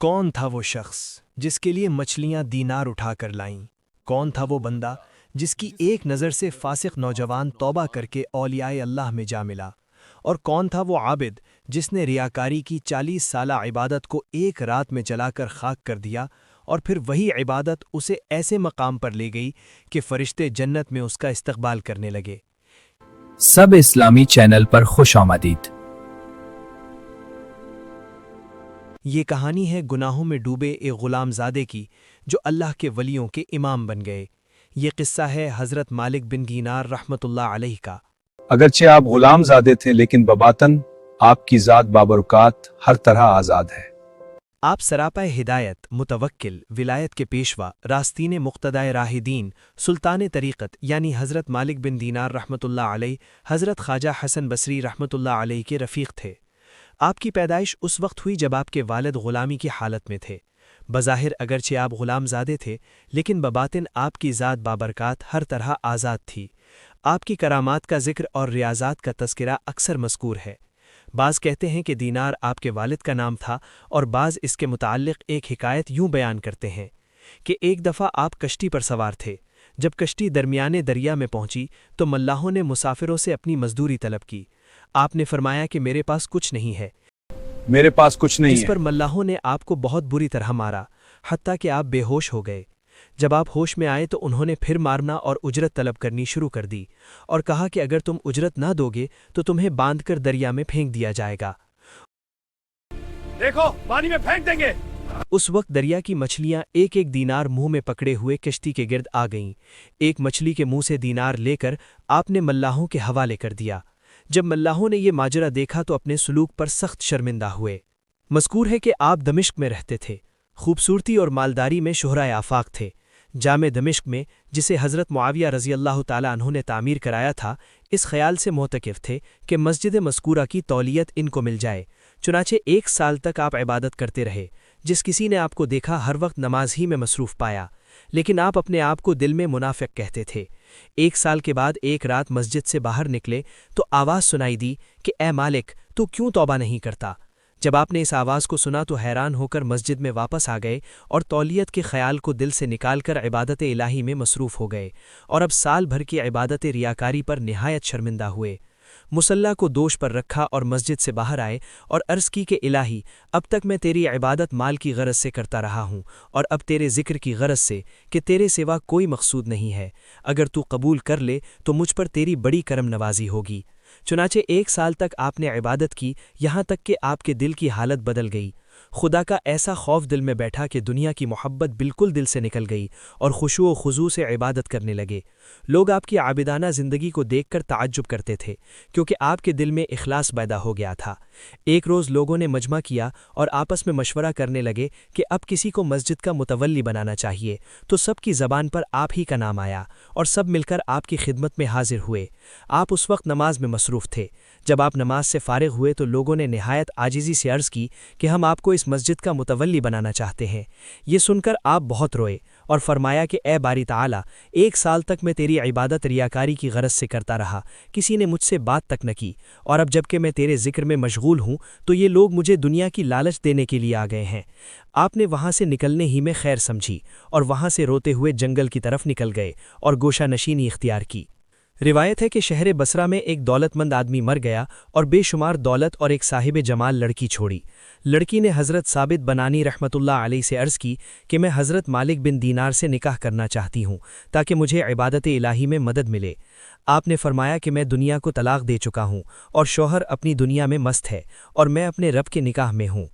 کون تھا وہ شخص جس کے لیے مچھلیاں دینار اٹھا کر لائیں؟ کون تھا وہ بندہ جس کی ایک نظر سے فاسق نوجوان توبہ کر کے اولیاء اللہ میں جا ملا؟ اور کون تھا وہ عابد جس نے ریاکاری کی 40 سالہ عبادت کو ایک رات میں جلا کر خاک کر دیا، اور پھر وہی عبادت اسے ایسے مقام پر لے گئی کہ فرشتے جنت میں اس کا استقبال کرنے لگے؟ سب اسلامی چینل پر خوش آمدید۔ یہ کہانی ہے گناہوں میں ڈوبے ایک غلام زادے کی جو اللہ کے ولیوں کے امام بن گئے۔ یہ قصہ ہے حضرت مالک بن دینار رحمۃ اللہ علیہ کا۔ اگرچہ آپ غلام زادے تھے لیکن بباطن آپ کی ذات بابرکات ہر طرح آزاد ہے۔ آپ سراپا ہدایت، متوکل، ولایت کے پیشوا، راستین مقتدائے راہ دین، سلطان طریقت یعنی حضرت مالک بن دینار رحمۃ اللہ علیہ، حضرت خواجہ حسن بصری رحمۃ اللہ علیہ کے رفیق تھے۔ آپ کی پیدائش اس وقت ہوئی جب آپ کے والد غلامی کی حالت میں تھے۔ بظاہر اگرچہ آپ غلام زادے تھے لیکن بباطن آپ کی ذات بابرکات ہر طرح آزاد تھی۔ آپ کی کرامات کا ذکر اور ریاضات کا تذکرہ اکثر مذکور ہے۔ بعض کہتے ہیں کہ دینار آپ کے والد کا نام تھا، اور بعض اس کے متعلق ایک حکایت یوں بیان کرتے ہیں کہ ایک دفعہ آپ کشتی پر سوار تھے۔ جب کشتی درمیانے دریا میں پہنچی تو ملاحوں نے مسافروں سے اپنی مزدوری طلب کی۔ آپ نے فرمایا کہ میرے پاس کچھ نہیں ہے۔ میرے پاس کچھ نہیں جس ہے۔ پر ملاحوں نے آپ کو بہت بری طرح مارا، حتیٰ کہ آپ بے ہوش ہو گئے۔ جب آپ ہوش میں آئے تو انہوں نے پھر مارنا اور اجرت طلب کرنی شروع کر دی، اور کہا کہ اگر تم اجرت نہ دو گے تو تمہیں باندھ کر دریا میں پھینک دیا جائے گا۔ دیکھو پانی میں پھینک دیں گے۔ اس وقت دریا کی مچھلیاں ایک ایک دینار منہ میں پکڑے ہوئے کشتی کے گرد آ گئیں۔ ایک مچھلی کے منہ سے دینار لے کر آپ نے ملاحوں کے حوالے کر دیا۔ جب ملاحوں نے یہ ماجرا دیکھا تو اپنے سلوک پر سخت شرمندہ ہوئے۔ مذکور ہے کہ آپ دمشق میں رہتے تھے۔ خوبصورتی اور مالداری میں شہرائے آفاق تھے۔ جامع دمشق میں، جسے حضرت معاویہ رضی اللہ تعالیٰ عنہ نے تعمیر کرایا تھا، اس خیال سے معتکف تھے کہ مسجد مذکورہ کی تولیت ان کو مل جائے۔ چنانچہ 1 سال تک آپ عبادت کرتے رہے۔ جس کسی نے آپ کو دیکھا ہر وقت نماز ہی میں مصروف پایا، لیکن آپ اپنے آپ کو دل میں منافق کہتے تھے۔ 1 سال کے بعد ایک رات مسجد سے باہر نکلے تو آواز سنائی دی کہ اے مالک، تو کیوں توبہ نہیں کرتا؟ جب آپ نے اس آواز کو سنا تو حیران ہو کر مسجد میں واپس آ گئے اور تولیت کے خیال کو دل سے نکال کر عبادت الہی میں مصروف ہو گئے، اور اب سال بھر کی عبادت ریاکاری پر نہایت شرمندہ ہوئے۔ مصلی کو دوش پر رکھا اور مسجد سے باہر آئے اور عرض کی کہ الہی، اب تک میں تیری عبادت مال کی غرض سے کرتا رہا ہوں، اور اب تیرے ذکر کی غرض سے کہ تیرے سوا کوئی مقصود نہیں ہے۔ اگر تو قبول کر لے تو مجھ پر تیری بڑی کرم نوازی ہوگی۔ چنانچہ 1 سال تک آپ نے عبادت کی، یہاں تک کہ آپ کے دل کی حالت بدل گئی۔ خدا کا ایسا خوف دل میں بیٹھا کہ دنیا کی محبت بالکل دل سے نکل گئی، اور خشوع و خضوع سے عبادت کرنے لگے۔ لوگ آپ کی عابدانہ زندگی کو دیکھ کر تعجب کرتے تھے، کیونکہ آپ کے دل میں اخلاص پیدا ہو گیا تھا۔ ایک روز لوگوں نے مجمع کیا اور آپس میں مشورہ کرنے لگے کہ اب کسی کو مسجد کا متولی بنانا چاہیے، تو سب کی زبان پر آپ ہی کا نام آیا، اور سب مل کر آپ کی خدمت میں حاضر ہوئے۔ آپ اس وقت نماز میں مصروف تھے۔ جب آپ نماز سے فارغ ہوئے تو لوگوں نے نہایت عاجزی سے عرض کی کہ ہم آپ کو اس مسجد کا متولی بنانا چاہتے ہیں۔ یہ سن کر آپ بہت روئے اور فرمایا کہ اے باری تعالیٰ، 1 سال تک میں تیری عبادت ریاکاری کی غرض سے کرتا رہا، کسی نے مجھ سے بات تک نہ کی، اور اب جب کہ میں تیرے ذکر میں مشغول ہوں تو یہ لوگ مجھے دنیا کی لالچ دینے کے لیے آ گئے ہیں۔ آپ نے وہاں سے نکلنے ہی میں خیر سمجھی، اور وہاں سے روتے ہوئے جنگل کی طرف نکل گئے اور گوشہ نشینی اختیار کی۔ روایت ہے کہ شہر بصرہ میں ایک دولت مند آدمی مر گیا اور بے شمار دولت اور ایک صاحب جمال لڑکی چھوڑی۔ لڑکی نے حضرت ثابت بنانی رحمۃ اللہ علیہ سے عرض کی کہ میں حضرت مالک بن دینار سے نکاح کرنا چاہتی ہوں تاکہ مجھے عبادت الہی میں مدد ملے۔ آپ نے فرمایا کہ میں دنیا کو طلاق دے چکا ہوں، اور شوہر اپنی دنیا میں مست ہے، اور میں اپنے رب کے نکاح میں ہوں۔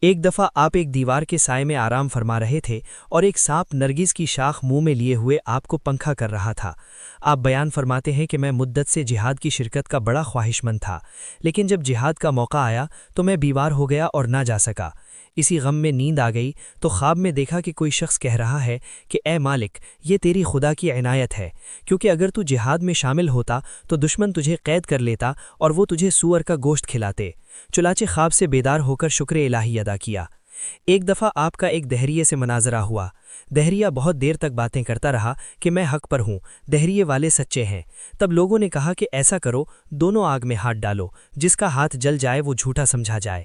ایک دفعہ آپ ایک دیوار کے سائے میں آرام فرما رہے تھے اور ایک سانپ نرگس کی شاخ منہ میں لیے ہوئے آپ کو پنکھا کر رہا تھا۔ آپ بیان فرماتے ہیں کہ میں مدت سے جہاد کی شرکت کا بڑا خواہش مند تھا، لیکن جب جہاد کا موقع آیا تو میں بیمار ہو گیا اور نہ جا سکا۔ اسی غم میں نیند آ گئی تو خواب میں دیکھا کہ کوئی شخص کہہ رہا ہے کہ اے مالک، یہ تیری خدا کی عنایت ہے، کیونکہ اگر تو جہاد میں شامل ہوتا تو دشمن تجھے قید کر لیتا اور وہ تجھے سور کا گوشت کھلاتے۔ چنانچہ خواب سے بیدار ہو کر شکر الہی ادا کیا۔ ایک دفعہ آپ کا ایک دہریے سے مناظرہ ہوا۔ دہریہ بہت دیر تک باتیں کرتا رہا کہ میں حق پر ہوں، دہریے والے سچے ہیں۔ تب لوگوں نے کہا کہ ایسا کرو، دونوں آگ میں ہاتھ ڈالو، جس کا ہاتھ جل جائے وہ جھوٹا سمجھا جائے۔